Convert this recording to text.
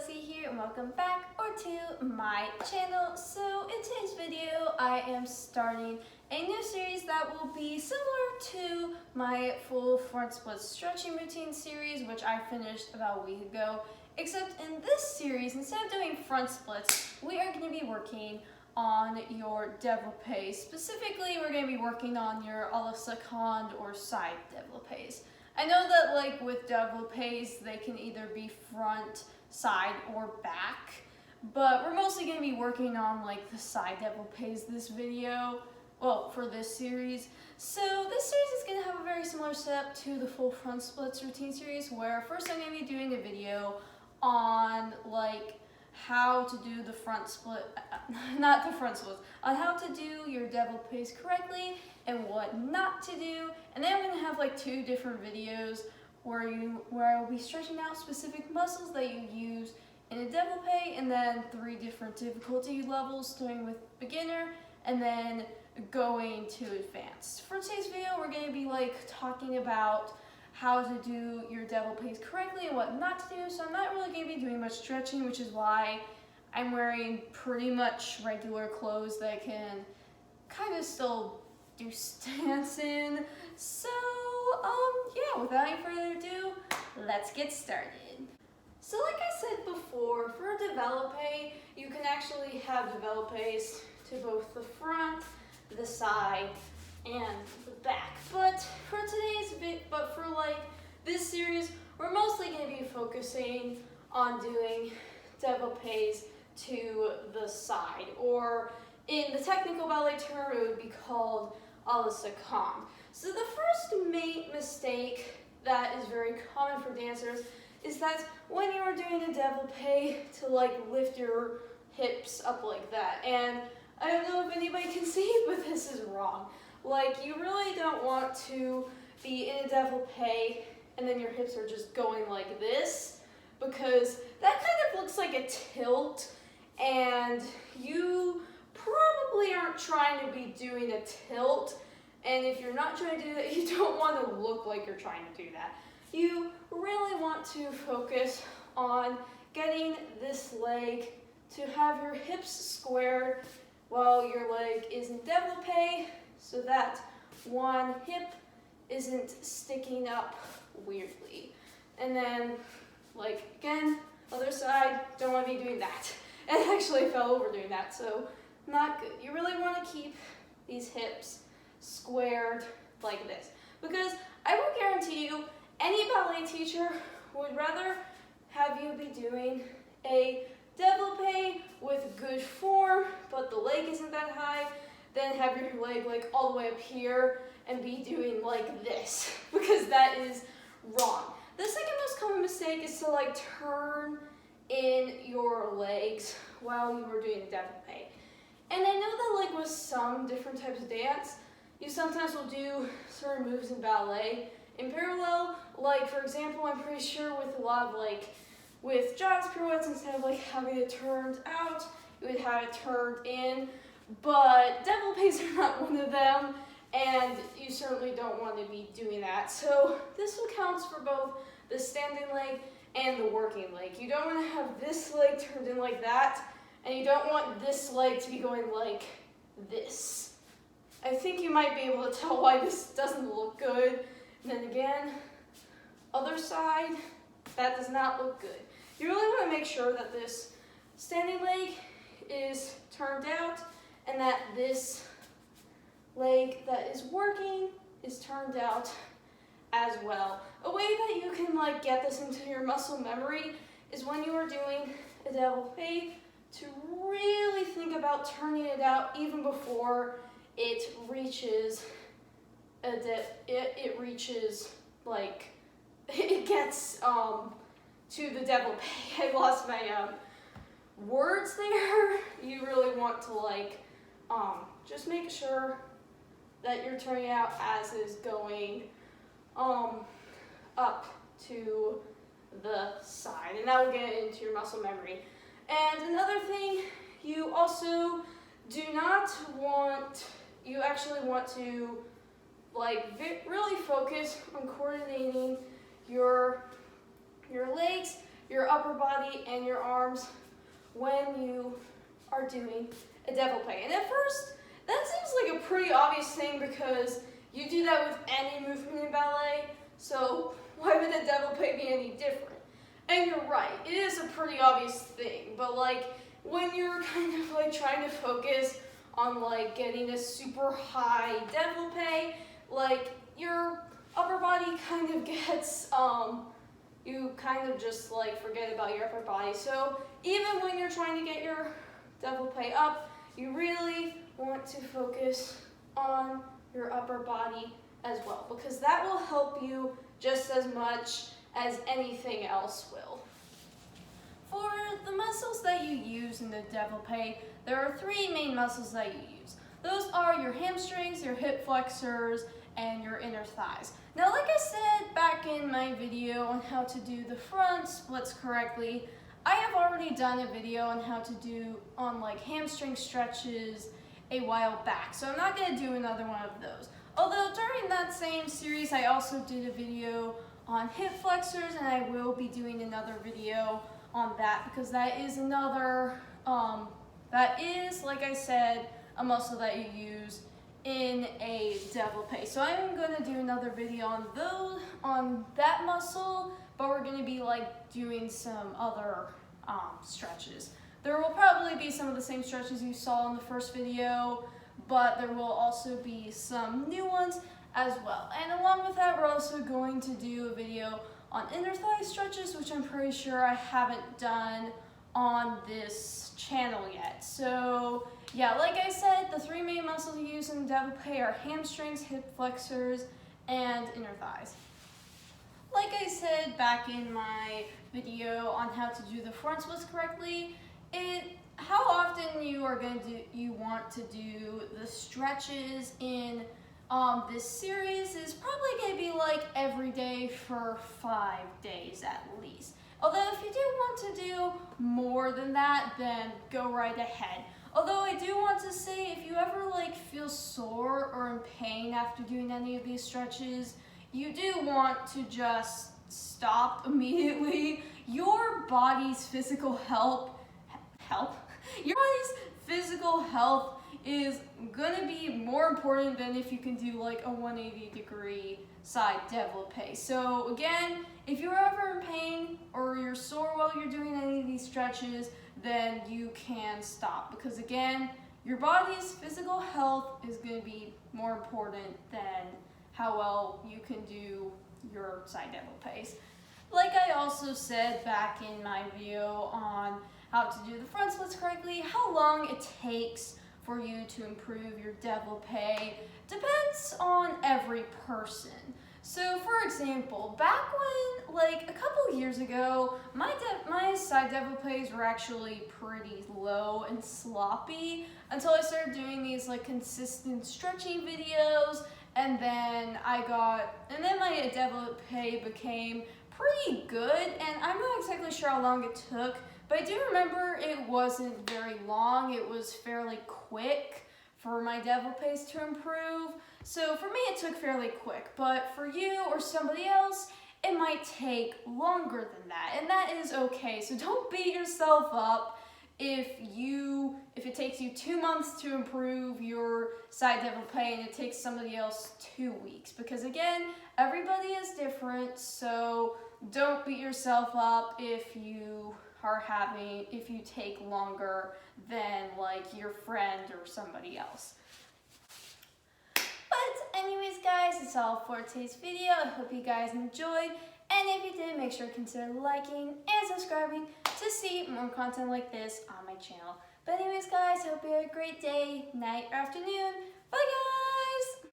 here and welcome back to my channel. So in today's video I am starting a new series that will be similar to my full front split stretching routine series, which I finished about a week ago, except in this series, instead of doing front splits, we are going to be working on your développé. Specifically, we're going to be working on your à la seconde or side développés. I know that like with développés, they can either be front, side, or back, but we're mostly going to be working on like the side développés this video, well, for this series. So this series is going to have a very similar setup to the full front splits routine series, where first I'm going to be doing a video on like how to do the front split, not the front splits, on how to do your développés correctly and what not to do. And then I'm going to have like two different videos where I'll be stretching out specific muscles that you use in a développé, and then 3 different difficulty levels, starting with beginner and then going to advanced. For today's video, we're going to be like talking about how to do your développés correctly and what not to do. So I'm not really going to be doing much stretching, which is why I'm wearing pretty much regular clothes that I can kind of still do stance in. So yeah, without any further ado, let's get started. So like I said before, for a développé, you can actually have développés to both the front, the side, and the back. But for this series, we're mostly going to be focusing on doing développés to the side, or in the technical ballet term, it would be called à la seconde. So the first main mistake that is very common for dancers is that when you are doing a développé, to like lift your hips up like that. And I don't know if anybody can see it, but this is wrong. Like, you really don't want to be in a développé and then your hips are just going like this, because that kind of looks like a tilt, and you probably aren't trying to be doing a tilt. And if you're not trying to do that, you don't want to look like you're trying to do that. You really want to focus on getting this leg to have your hips squared while your leg is in développé, so that one hip isn't sticking up weirdly. And then, like, again, other side, don't want to be doing that. And I actually fell over doing that, so not good. You really want to keep these hips squared like this, because I will guarantee you any ballet teacher would rather have you be doing a développé with good form, but the leg isn't that high, than have your leg like all the way up here and be doing like this, because that is wrong. The second most common mistake is to like turn in your legs while you were doing a développé. And I know that like with some different types of dance, you sometimes will do certain moves in ballet in parallel. Like, for example, I'm pretty sure with a lot of like, with jazz pirouettes, instead of like having it turned out, you would have it turned in. But développés are not one of them, and you certainly don't want to be doing that. So this will count for both the standing leg and the working leg. You don't want to have this leg turned in like that, and you don't want this leg to be going like this. I think you might be able to tell why this doesn't look good. And then again, other side, that does not look good. You really want to make sure that this standing leg is turned out and that this leg that is working is turned out as well. A way that you can like get this into your muscle memory is when you are doing a développé to really think about turning it out even before it reaches it gets to the développé. I lost my words there. You really want to like just make sure that you're turning out as is going up to the side, and that will get into your muscle memory. And another thing, you also do not want, you actually want to like really focus on coordinating your legs your upper body and your arms when you are doing a devil pay. And at first, that seems like a pretty obvious thing because you do that with any movement in ballet, so why would a devil pay be any different? And you're right, it is a pretty obvious thing, but like when you're kind of like trying to focus on like getting a super high devil pay, like your upper body kind of gets, you kind of just like forget about your upper body. So even when you're trying to get your devil pay up, you really want to focus on your upper body as well, because that will help you just as much as anything else will. For the muscles that you use in the devil pay, there are three main muscles that you use. Those are your hamstrings, your hip flexors, and your inner thighs. Now, like I said back in my video on how to do the front splits correctly, I have already done a video on how to do on like hamstring stretches a while back, so I'm not going to do another one of those. Although during that same series, I also did a video on hip flexors, and I will be doing another video on that because that is another, that is, like I said, a muscle that you use in a devil pay. So I'm going to do another video on that muscle, but we're going to be like doing some other stretches. There will probably be some of the same stretches you saw in the first video, but there will also be some new ones as well. And along with that, we're also going to do a video on inner thigh stretches, which I'm pretty sure I haven't done on this channel yet. So yeah, like I said, the three main muscles you use in devil pay are hamstrings, hip flexors, and inner thighs. Like I said back in my video on how to do the front splits correctly, how often you want to do the stretches in this series is probably going to be like every day for 5 days at least. Although if you do want to do more than that, then go right ahead. Although I do want to say, if you ever like feel sore or in pain after doing any of these stretches, you do want to just stop immediately. Your body's physical health is gonna be more important than if you can do like a 180-degree side devil pay. So again, if you're ever in pain or you're sore while you're doing any of these stretches, then you can stop, because again, your body's physical health is going to be more important than how well you can do your side devil pays. Like I also said back in my video on how to do the front splits correctly, how long it takes for you to improve your devil pay depends on every person. So for example, back when, like a couple years ago, my side devil pays were actually pretty low and sloppy until I started doing these like consistent stretching videos, and then my devil pay became pretty good, and I'm not exactly sure how long it took, but I do remember it wasn't very long. It was fairly quick for my devil pays to improve. So for me, it took fairly quick, but for you or somebody else, it might take longer than that, and that is okay. So don't beat yourself up if it takes you 2 months to improve your side devil pay and it takes somebody else 2 weeks, because again, everybody is different. So don't beat yourself up if you take longer than like your friend or somebody else. But anyways guys, that's all for today's video. I hope you guys enjoyed, and if you did, make sure to consider liking and subscribing to see more content like this on my channel. But anyways guys, I hope you have a great day, night, or afternoon. Bye guys!